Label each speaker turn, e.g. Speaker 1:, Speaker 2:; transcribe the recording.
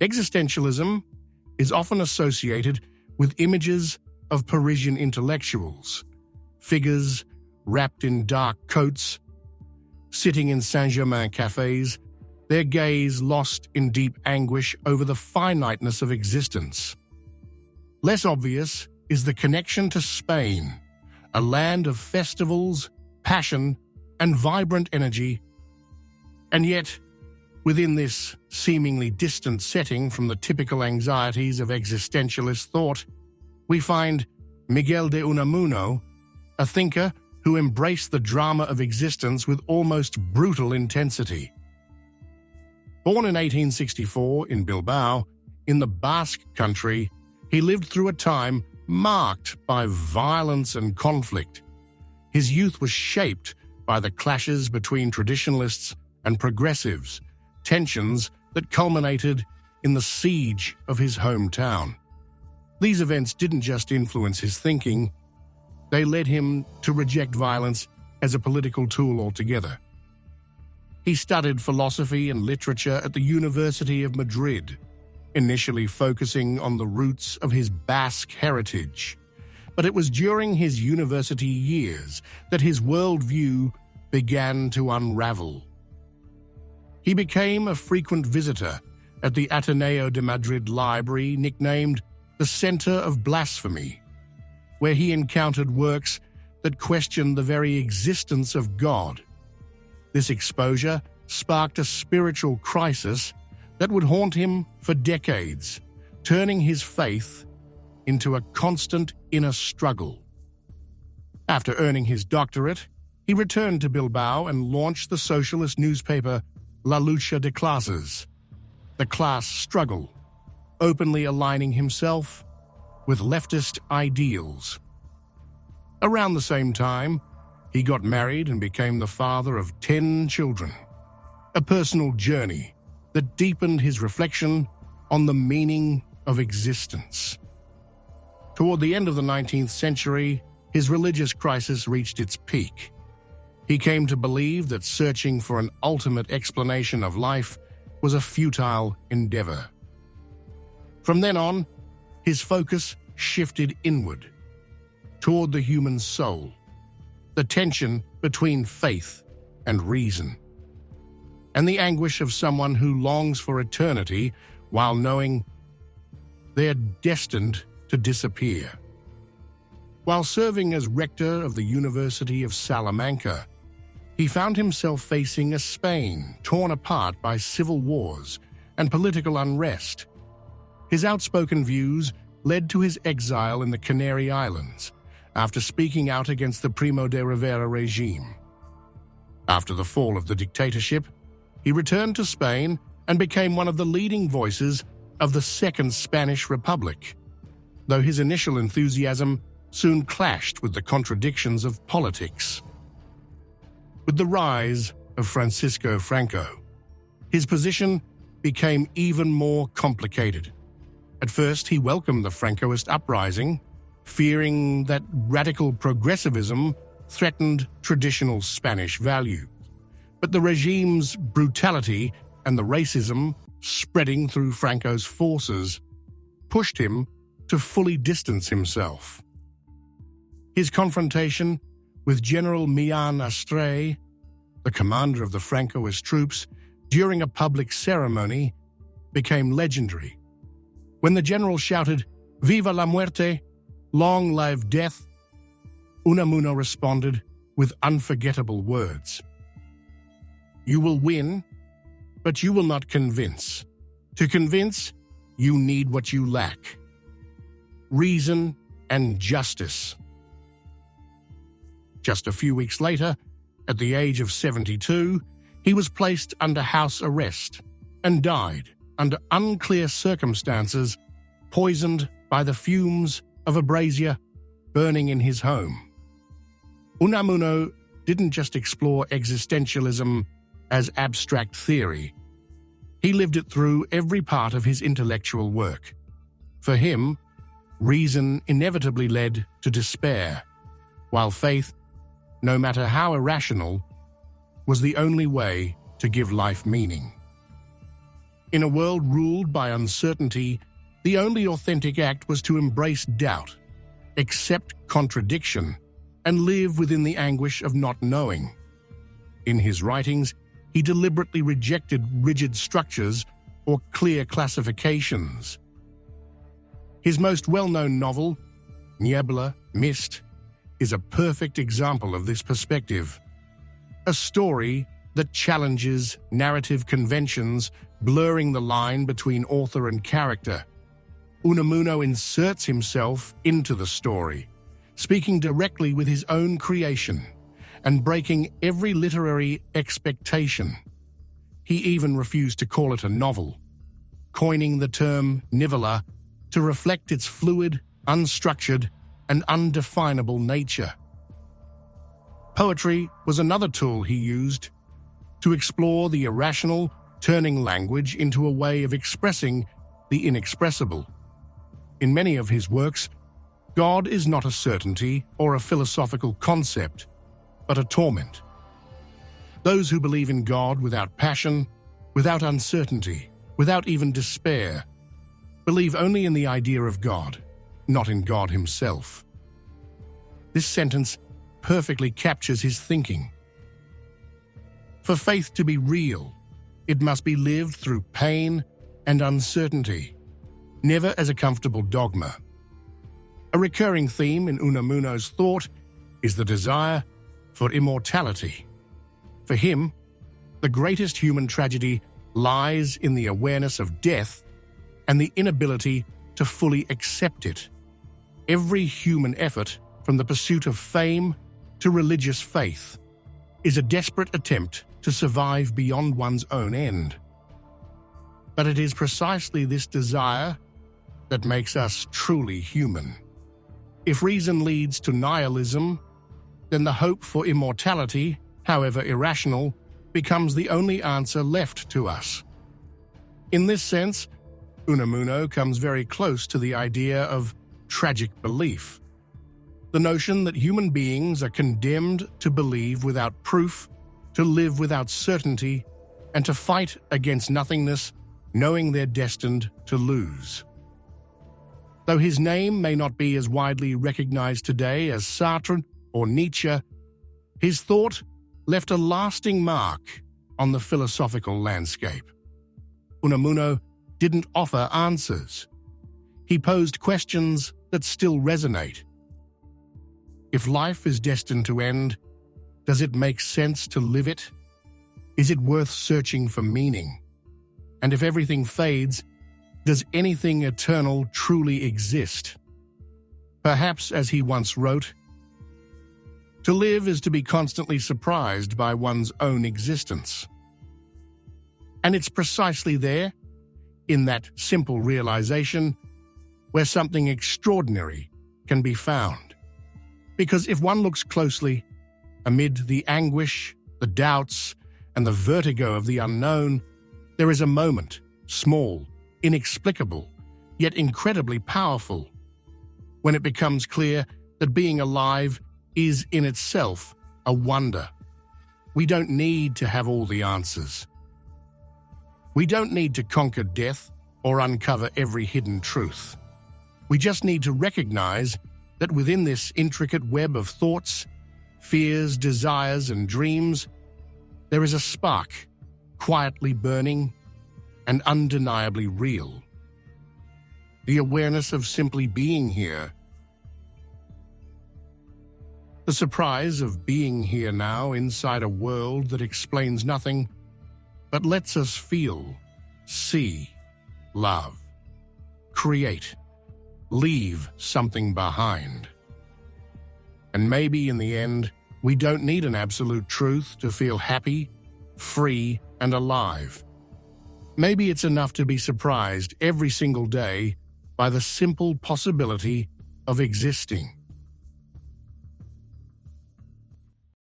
Speaker 1: Existentialism is often associated with images of Parisian intellectuals, figures wrapped in dark coats, sitting in Saint-Germain cafes, their gaze lost in deep anguish over the finiteness of existence. Less obvious is the connection to Spain, a land of festivals, passion, and vibrant energy. And yet, within this seemingly distant setting from the typical anxieties of existentialist thought, we find Miguel de Unamuno, a thinker who embraced the drama of existence with almost brutal intensity. Born in 1864 in Bilbao, in the Basque country, he lived through a time marked by violence and conflict. His youth was shaped by the clashes between traditionalists and progressives, tensions that culminated in the siege of his hometown. These events didn't just influence his thinking, they led him to reject violence as a political tool altogether. He studied philosophy and literature at the University of Madrid, initially focusing on the roots of his Basque heritage. But it was during his university years that his worldview began to unravel. He became a frequent visitor at the Ateneo de Madrid library, nicknamed the Center of Blasphemy, where he encountered works that questioned the very existence of God. This exposure sparked a spiritual crisis that would haunt him for decades, turning his faith into a constant inner struggle. After earning his doctorate, he returned to Bilbao and launched the socialist newspaper La Lucha de Clases, the class struggle, openly aligning himself with leftist ideals. Around the same time, he got married and became the father of 10 children, a personal journey that deepened his reflection on the meaning of existence. Toward the end of the 19th century, his religious crisis reached its peak. He came to believe that searching for an ultimate explanation of life was a futile endeavor. From then on, his focus shifted inward, toward the human soul, the tension between faith and reason, and the anguish of someone who longs for eternity while knowing they're destined to disappear. While serving as rector of the University of Salamanca, he found himself facing a Spain torn apart by civil wars and political unrest. His outspoken views led to his exile in the Canary Islands after speaking out against the Primo de Rivera regime. After the fall of the dictatorship, he returned to Spain and became one of the leading voices of the Second Spanish Republic, though his initial enthusiasm soon clashed with the contradictions of politics. With the rise of Francisco Franco, his position became even more complicated. At first, he welcomed the Francoist uprising, fearing that radical progressivism threatened traditional Spanish values. But the regime's brutality and the racism spreading through Franco's forces pushed him to fully distance himself. His confrontation with General Millán Astray, the commander of the Francoist troops, during a public ceremony, became legendary. When the general shouted, "Viva la muerte! Long live death!" Unamuno responded with unforgettable words. "You will win, but you will not convince. To convince, you need what you lack: reason and justice." Just a few weeks later, at the age of 72, he was placed under house arrest and died under unclear circumstances, poisoned by the fumes of a brazier burning in his home. Unamuno didn't just explore existentialism as abstract theory. He lived it through every part of his intellectual work. For him, reason inevitably led to despair, while faith, no matter how irrational, was the only way to give life meaning. In a world ruled by uncertainty, the only authentic act was to embrace doubt, accept contradiction, and live within the anguish of not knowing. In his writings, he deliberately rejected rigid structures or clear classifications. His most well-known novel, Niebla, Mist, is a perfect example of this perspective. A story that challenges narrative conventions, blurring the line between author and character. Unamuno inserts himself into the story, speaking directly with his own creation and breaking every literary expectation. He even refused to call it a novel, coining the term novella to reflect its fluid, unstructured, and undefinable nature. Poetry was another tool he used to explore the irrational, turning language into a way of expressing the inexpressible. In many of his works, God is not a certainty or a philosophical concept, but a torment. Those who believe in God without passion, without uncertainty, without even despair, believe only in the idea of God, not in God himself. This sentence perfectly captures his thinking. For faith to be real, it must be lived through pain and uncertainty, never as a comfortable dogma. A recurring theme in Unamuno's thought is the desire for immortality. For him, the greatest human tragedy lies in the awareness of death and the inability to fully accept it. Every human effort, from the pursuit of fame to religious faith, is a desperate attempt to survive beyond one's own end. But it is precisely this desire that makes us truly human. If reason leads to nihilism, then the hope for immortality, however irrational, becomes the only answer left to us. In this sense, Unamuno comes very close to the idea of tragic belief. The notion that human beings are condemned to believe without proof, to live without certainty, and to fight against nothingness, knowing they're destined to lose. Though his name may not be as widely recognized today as Sartre or Nietzsche, his thought left a lasting mark on the philosophical landscape. Unamuno didn't offer answers. He posed questions that still resonate. If life is destined to end, does it make sense to live it? Is it worth searching for meaning? And if everything fades, does anything eternal truly exist? Perhaps, as he once wrote, to live is to be constantly surprised by one's own existence. And it's precisely there, in that simple realization, where something extraordinary can be found. Because if one looks closely, amid the anguish, the doubts, and the vertigo of the unknown, there is a moment, small, inexplicable, yet incredibly powerful, when it becomes clear that being alive is in itself a wonder. We don't need to have all the answers. We don't need to conquer death or uncover every hidden truth. We just need to recognize that within this intricate web of thoughts, fears, desires, and dreams, there is a spark, quietly burning and undeniably real. The awareness of simply being here. The surprise of being here now inside a world that explains nothing, but lets us feel, see, love, create, leave something behind. And maybe in the end, we don't need an absolute truth to feel happy, free, and alive. Maybe it's enough to be surprised every single day by the simple possibility of existing.